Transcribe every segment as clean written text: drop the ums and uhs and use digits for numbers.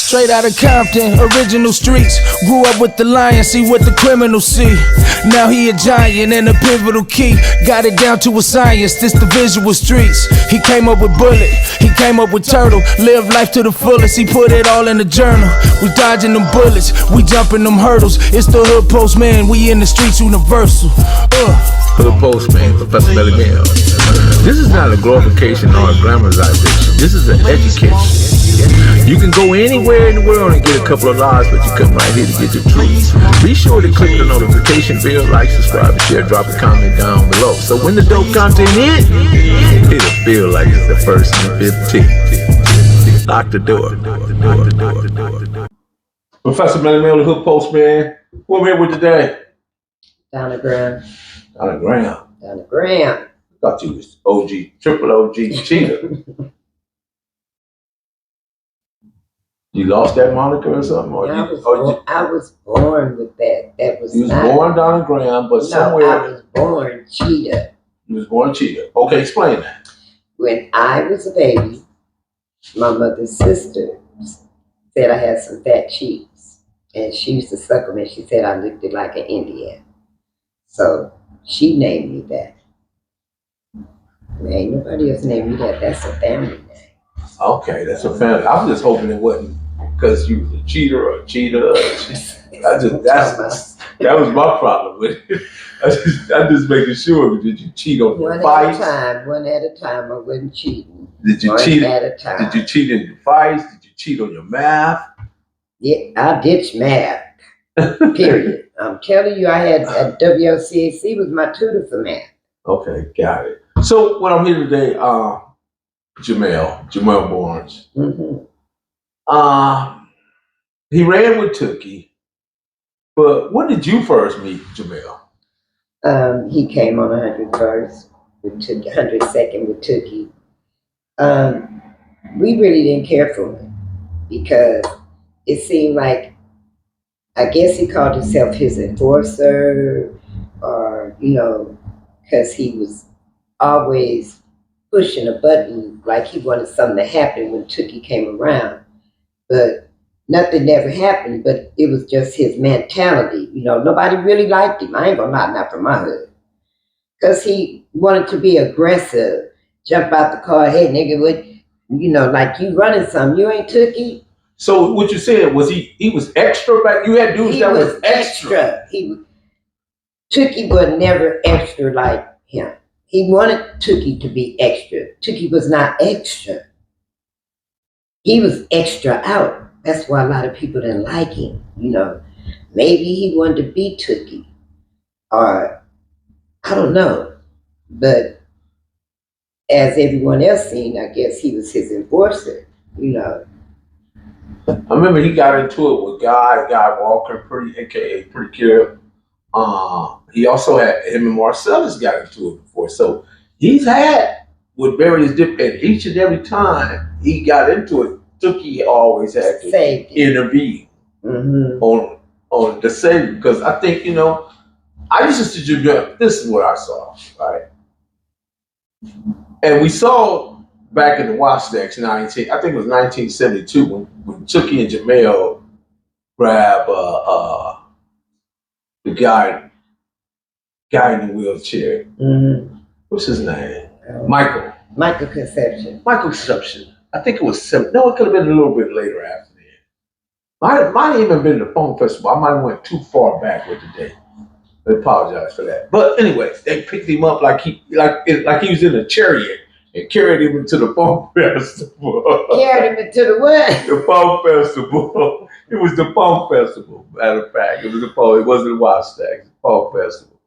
Straight out of Compton, original streets. Grew up with the lion, see what the criminals see. Now he a giant and a pivotal key. Got it down to a science, this the visual streets. He came up with bullet, he came up with turtle. Live life to the fullest, he put it all in the journal. We dodging them bullets, we jumping them hurdles. It's the hood postman, we in the streets universal. Hood postman, Professor Melly Mel. This is not a glorification or a glamorization. This is an education. You can go anywhere in the world and get a couple of lives, but you come right here to get the truth. Be sure to click the notification bell, like, subscribe, and share. Drop a comment down below. So when the dope content hit, it'll feel like it's the first and 15th. Lock the door. Professor Melly Mel, the Hood Postman. Who am I here with today? Down the ground. Down the ground. Down the ground. I thought you was OG, triple OG Chita. You lost that moniker or something? Or I was born with that. That was you was not, born down the ground, but somewhere. I was born Chita. You was born Chita. Okay, explain that. When I was a baby, my mother's sister said I had some fat cheeks. And she used to suck them, and she said I looked like an Indian. So she named me that. Ain't nobody else named me that. That's a family name. Okay, that's a family. I was just hoping it wasn't because you was a cheater or a cheater. That was my problem with it. I'm just making sure. Did you cheat on your fights? One at a time. I wasn't cheating. Did you cheat at a time? Did you cheat in your fights? Did you cheat on your math? Yeah, I ditched math. Period. I'm telling you, I had at WLCAC was my tutor for math. Okay, got it. So when I'm here today, Jamal Barnes. Mm-hmm. He ran with Tookie, but when did you first meet Jimel? He came on 101st with Tookie, 102nd with Tookie. We really didn't care for him because it seemed like, I guess he called himself his enforcer, or, because he was always pushing a button like he wanted something to happen when Tookie came around. But nothing ever happened, but it was just his mentality. Nobody really liked him. I ain't gonna lie, not from my hood. Because he wanted to be aggressive, jump out the car, hey nigga, what, like you running something, you ain't Tookie. So what you said was he was extra back? You had dudes that was extra. Tookie was never extra like him. He wanted Tookie to be extra. Tookie was not extra. He was extra out. That's why a lot of people didn't like him. Maybe he wanted to be Tookie. Or, I don't know. But as everyone else seen, I guess he was his enforcer, I remember he got into it with Guy Walker, aka Pretty Cure. He also had him and Marcellus got into it before. So he's had with various and each and every time he got into it, Tookie always had to intervene on the saving. Because I think, I used to do, this is what I saw, right? And we saw back in the Wastex, I think it was 1972, when Tookie and Jimel grabbed the guy in the wheelchair. Mm-hmm. What's his name? Michael Conception. I think it was 7. No, it could have been a little bit later after that. Might have even been the Phone Festival. I might have went too far back with the date. I apologize for that. But anyway, they picked him up like he was in a chariot and carried him into the Phone Festival. Carried him into the what? The Phone Festival. It was the Phone Festival, matter of fact. It was the Phone. It wasn't the Wastex. The Phone Festival.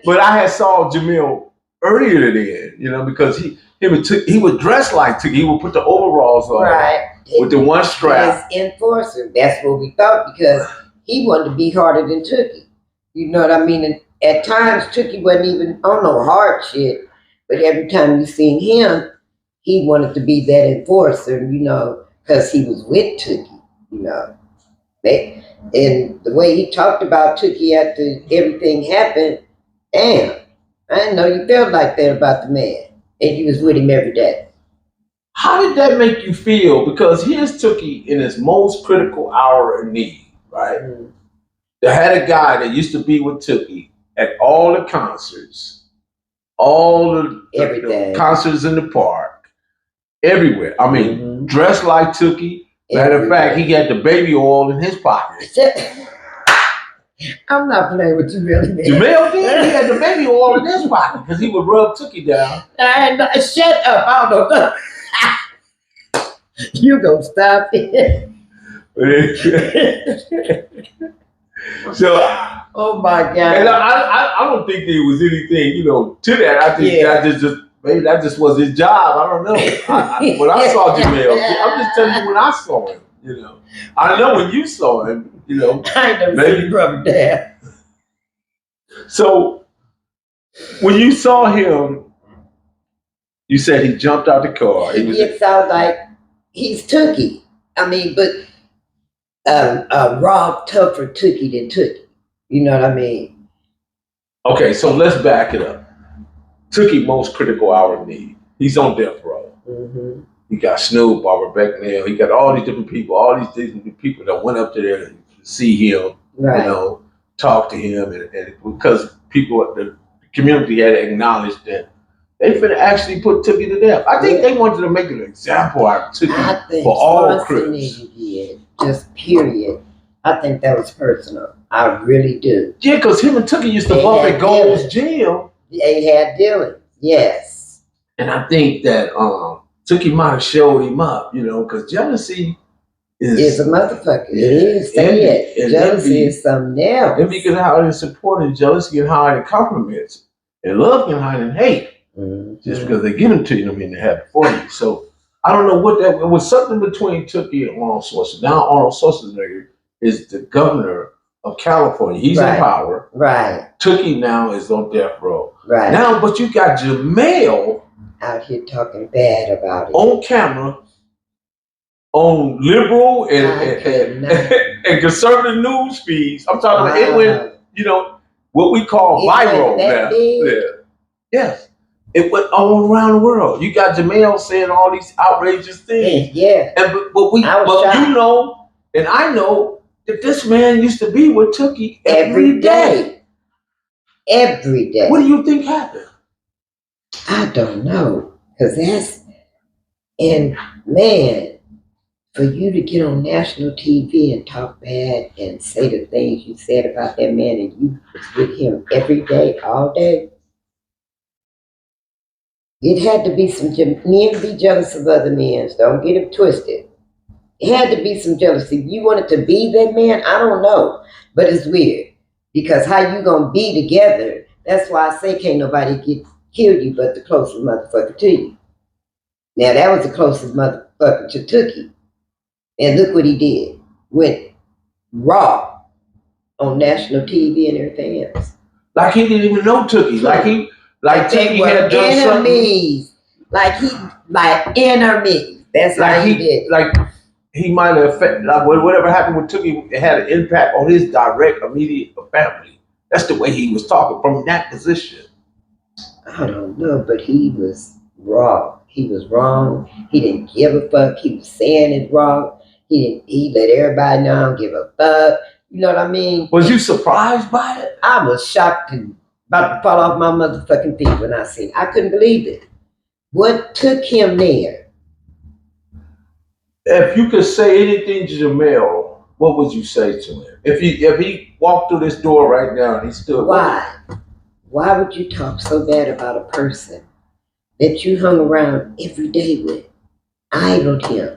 But I had saw Jimel earlier then, because he would dress like Tookie. He would put the overalls on, right, with the one strap. His enforcer. That's what we thought, because he wanted to be harder than Tookie. You know what I mean? And at times Tookie wasn't even on no hard shit, but every time you seen him, he wanted to be that enforcer, because he was with Tookie, And the way he talked about Tookie after everything happened, damn, I didn't know you felt like that about the man. And you was with him every day. How did that make you feel? Because here's Tookie in his most critical hour of need, right? Mm. They had a guy that used to be with Tookie at all the concerts, all the concerts in the park, everywhere. I mean, dressed like Tookie. Matter of fact, he had the baby oil in his pocket. I'm not playing with you, really, man. Jimel did. He had the baby oil in his pocket because he would rub Tookie down. Shut up! I don't know. You gonna stop it? So, oh my God! And I don't think there was anything, to that. I think that just maybe that just was his job. I don't know. When I saw Jimel, I'm just telling you when I saw him. I know when you saw him. I never seen him rub down. So when you saw him, you said he jumped out the car. It sounds like he's Tookie. I mean, but Rob tougher Tookie than Tookie. You know what I mean? Okay, so let's back it up. Tookie most critical hour of need. He's on death row. Mm-hmm. He got Snoop, Barbara Becknell. He got all these different people. All these different people that went up to there to see him. Right. Talk to him, and because people, the community had acknowledged that they finna actually put Tookie to death. I think they wanted to make an example out of Tookie for all Crips. Just period. I think that was personal. I really do. Yeah, because him and Tookie used to bump at Gold's Gym. They had dealings, yes. And I think that Tookie might have showed him up, because jealousy is a motherfucker. It is. Say it. Jealousy is something else. Envy can hide in support, and jealousy can hide in compliments, and love can hide in hate. Mm-hmm. Just because they give them to you, don't mean they have it for you. So I don't know what that it was. Something between Tookie and Arnold Schwarzenegger. Now Arnold Schwarzenegger is the governor of California. He's in power. Right. Tookie now is on death row. Right. Now, but you got Jimel out here talking bad about it on camera. On liberal and conservative news feeds. I'm talking about it went, what we call viral now. Yeah. Yes. It went all around the world. You got Jimel saying all these outrageous things. Yeah. But and I know that this man used to be with Tookie every day. Every day. What do you think happened? I don't know. Because man, for you to get on national TV and talk bad and say the things you said about that man and you was with him every day, all day, it had to be some men be jealous of other men. Don't get it twisted. It had to be some jealousy. You wanted to be that man? I don't know. But it's weird. Because how you gonna be together, that's why I say can't nobody kill you but the closest motherfucker to you. Now that was the closest motherfucker to Tookie. And look what he did. Went raw on national TV and everything else. Like he didn't even know Tookie. Like Tookie had done enemies. Like enemies. That's how he did. Like he might have affected, like whatever happened with Tookie, it had an impact on his direct, immediate family. That's the way he was talking from that position. I don't know, but he was raw. He was wrong. He didn't give a fuck. He was saying it wrong. He let everybody know I don't give a fuck. You know what I mean? Was you surprised by it? I was shocked and about to fall off my motherfucking feet when I seen it. I couldn't believe it. What took him there? If you could say anything to Jimel, what would you say to him? If he walked through this door right now and he stood. Why? Why would you talk so bad about a person that you hung around every day with? Idled him.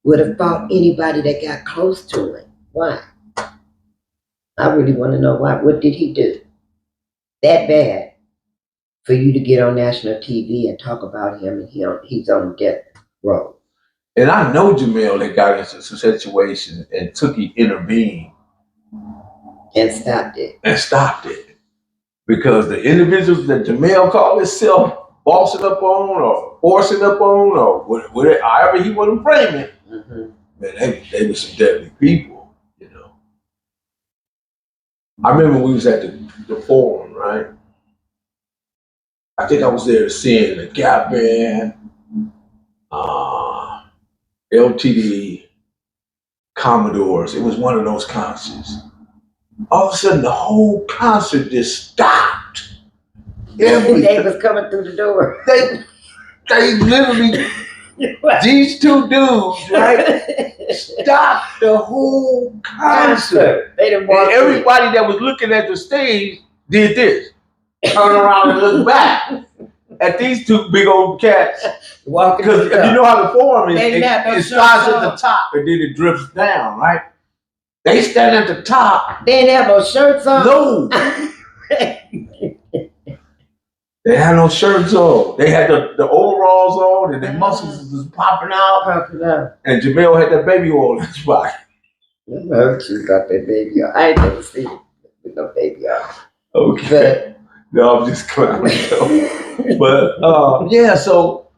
Would have fought anybody that got close to him. Why? I really want to know why. What did he do that bad for you to get on national TV and talk about him and he's on death row? And I know Jimel that got into some situation and Tookie intervened. And stopped it. Because the individuals that Jimel called himself bossing up on or forcing up on or whatever, however he want to frame it, man, they were some deadly people, I remember we was at the forum, right? I think I was there seeing the Gap Band, LTD, Commodores. It was one of those concerts. All of a sudden, the whole concert just stopped. They was coming through the door. They literally, these two dudes, right, stopped the whole concert. They didn't And walk everybody that was looking at the stage did this. Turn around and look back at these two big old cats. walking. Because you know how the form is, They it got no starts shirts at the on. top and then it drifts down, right? They stand at the top. They didn't have no shirts on. No. They had no shirts on. They had the overalls on and their muscles was popping out. Popping out. And Jimel had that baby oil in his body. I heard you got that baby oil. I ain't never seen it with no baby oil. Okay. No, I'm just clowning. But yeah, so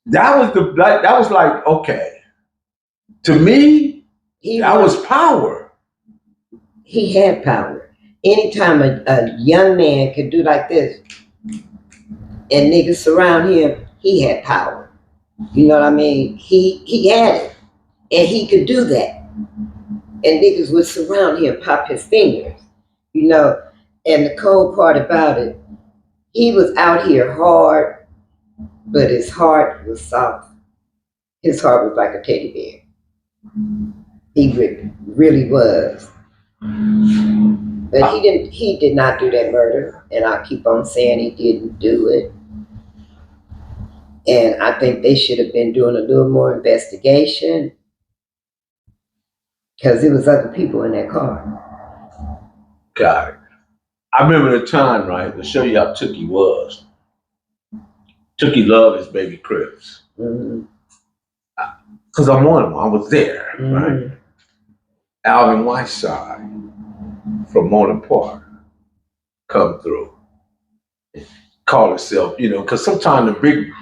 that was like, okay. To me, that was power. He had power. Anytime a young man could do like this and niggas surround him, he had power. You know what I mean? He had it. And he could do that. And niggas would surround him, pop his fingers. You know, and the cold part about it, he was out here hard, but his heart was soft. His heart was like a teddy bear. He really was. But he did not do that murder, and I keep on saying he didn't do it. And I think they should have been doing a little more investigation because there was other people in that car. Got it. I remember the time, right, to show you how Tookie was. Tookie loved his baby Crips. Because I'm one of them. I was there, right? Alvin Whiteside from Moreland Park come through. Call himself, you know, because sometimes him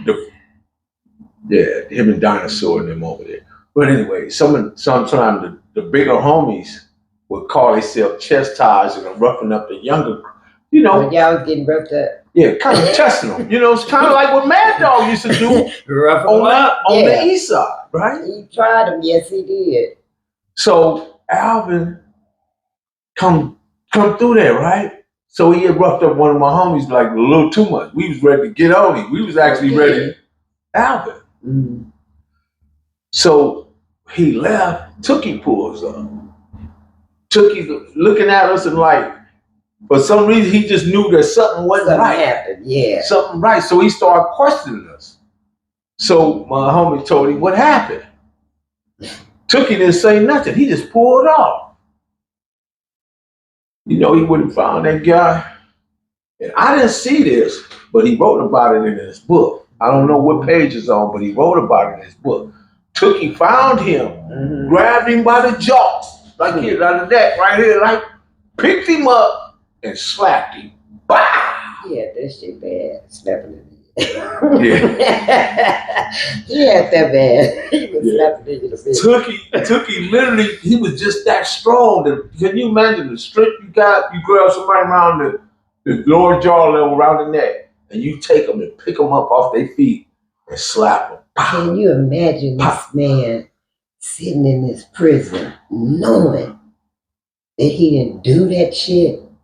and Dinosaur and them over there. But anyway, sometimes the bigger homies would call themselves chastising and roughing up the younger, you know. When y'all was getting roughed up. Yeah, kind of testing them. You know, it's kind of like what Mad Dog used to do on the east side, right? He tried them, yes he did. So Alvin come through there, right? So he had roughed up one of my homies like a little too much. We was ready to get on him. We was actually ready. Alvin. So he left. Tookie pulls up. Tookie's looking at us and like, for some reason he just knew that something wasn't right. Happened, yeah. Something right. So he started questioning us. So my homie told him what happened. Tookie didn't say nothing. He just pulled off. You know, he wouldn't find that guy. And I didn't see this, but he wrote about it in his book. I don't know what page it's on, but he wrote about it in his book. Tookie found him, grabbed him by the jaw, like here, out of that, right here, like picked him up and slapped him. Bah! Yeah, that shit bad. Slapping him. Yeah. He had that bad. He was slapping him in the face. Tookie literally, he was just that strong. Can you imagine the strength you got? You grab somebody around the lower jaw level, around the neck, and you take them and pick them up off their feet and slap them. Can you imagine this man sitting in this prison knowing that he didn't do that shit and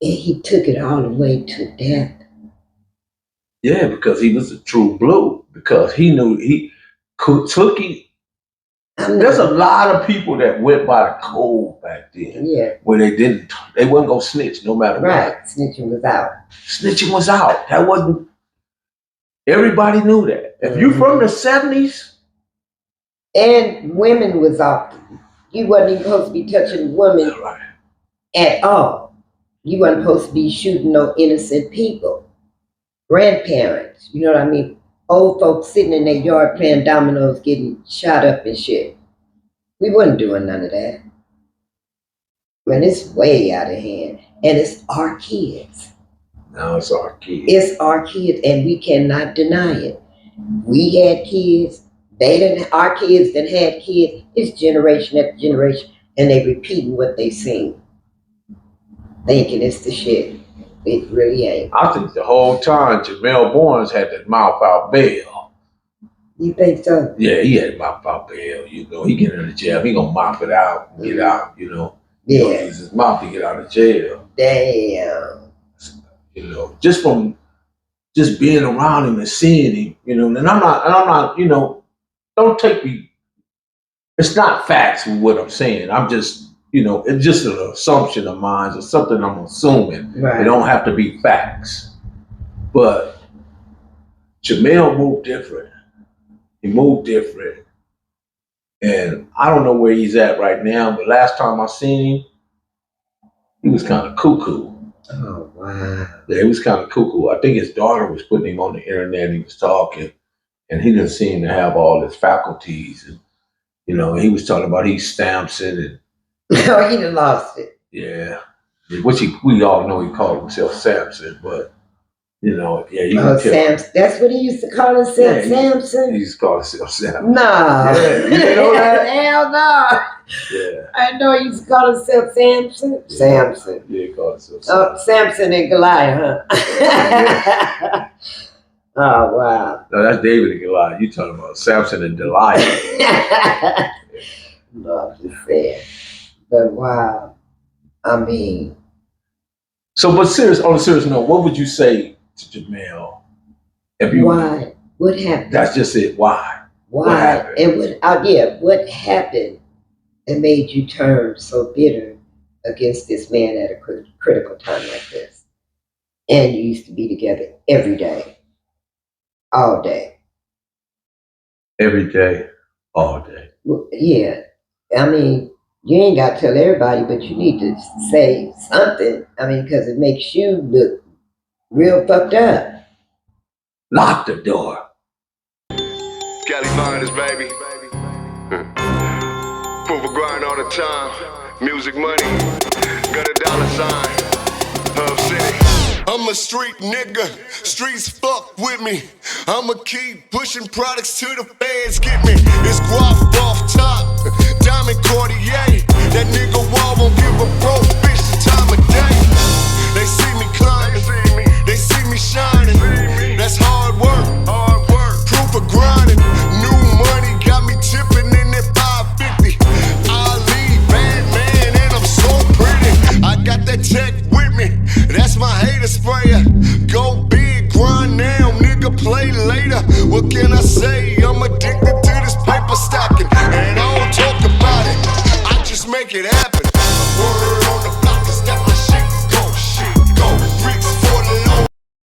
he took it all the way to death? Yeah, because he was a true blue. Because he knew Tookie. There's a lot of people that went by the code back then. Yeah. Where they wasn't gonna snitch no matter what. Right, snitching was out. Snitching was out. That wasn't. Everybody knew that. If you from the 70s. And women was off. You wasn't even supposed to be touching women at all. You wasn't supposed to be shooting no innocent people. Grandparents, you know what I mean? Old folks sitting in their yard playing dominoes, getting shot up and shit. We wasn't doing none of that. When it's way out of hand. And it's our kids. No, it's our kids. It's our kids, and we cannot deny it. We had kids. Our kids that had kids. It's generation after generation, and they repeating what they seen, thinking it's the shit. It really ain't. I think the whole time Jamal Barnes had that mouth out bail. You think so? Yeah, he had to mop out bail. You know, he get into jail, he gonna mop it out and get out. You know, he gonna use his mop to get out of jail. Damn. You know, just from just being around him and seeing him. You know, and I'm not. You know, don't take me. It's not facts with what I'm saying. I'm just, you know, it's just an assumption of mine or something I'm assuming. Right. It don't have to be facts. But Jimel moved different. He moved different. And I don't know where he's at right now, but last time I seen him, he was kind of cuckoo. Oh, wow. Yeah, he was kind of cuckoo. I think his daughter was putting him on the internet. He was talking, and he didn't seem to have all his faculties. And, you know, he was talking about he's Samson and Oh, he done lost it. yeah, which we all know he called himself Samson, but you know, yeah, you can tell. Samson. That's what he used to call himself, Samson? He used to call himself Samson. No. Yeah, you didn't know that? Hell no. Yeah. I know he used to call himself Samson. Yeah. Samson. Yeah, he called himself Samson. Oh, Samson and Goliath, huh? Oh, wow. No, that's David and Goliath. You talking about Samson and Delilah. No, I'm just saying. But wow. I mean. So, but on a serious note, what would you say to Jimel? Why? What happened? That's just it. Why? Why? What happened? And what happened that made you turn so bitter against this man at a critical time like this? And you used to be together every day, all day. Every day, all day. Well, yeah. I mean, you ain't got to tell everybody, but you need to say something. I mean, because it makes you look real fucked up. Lock the door. Jamal Barnes, baby. Proof of grind all the time. Music money. Got a dollar sign. Hub City. I'm a street nigga. Streets fuck with me. I'ma keep pushing products to the feds get me. It's guap off top. Diamond Cartier. That nigga wall won't give a broke bitch the time of day. They see me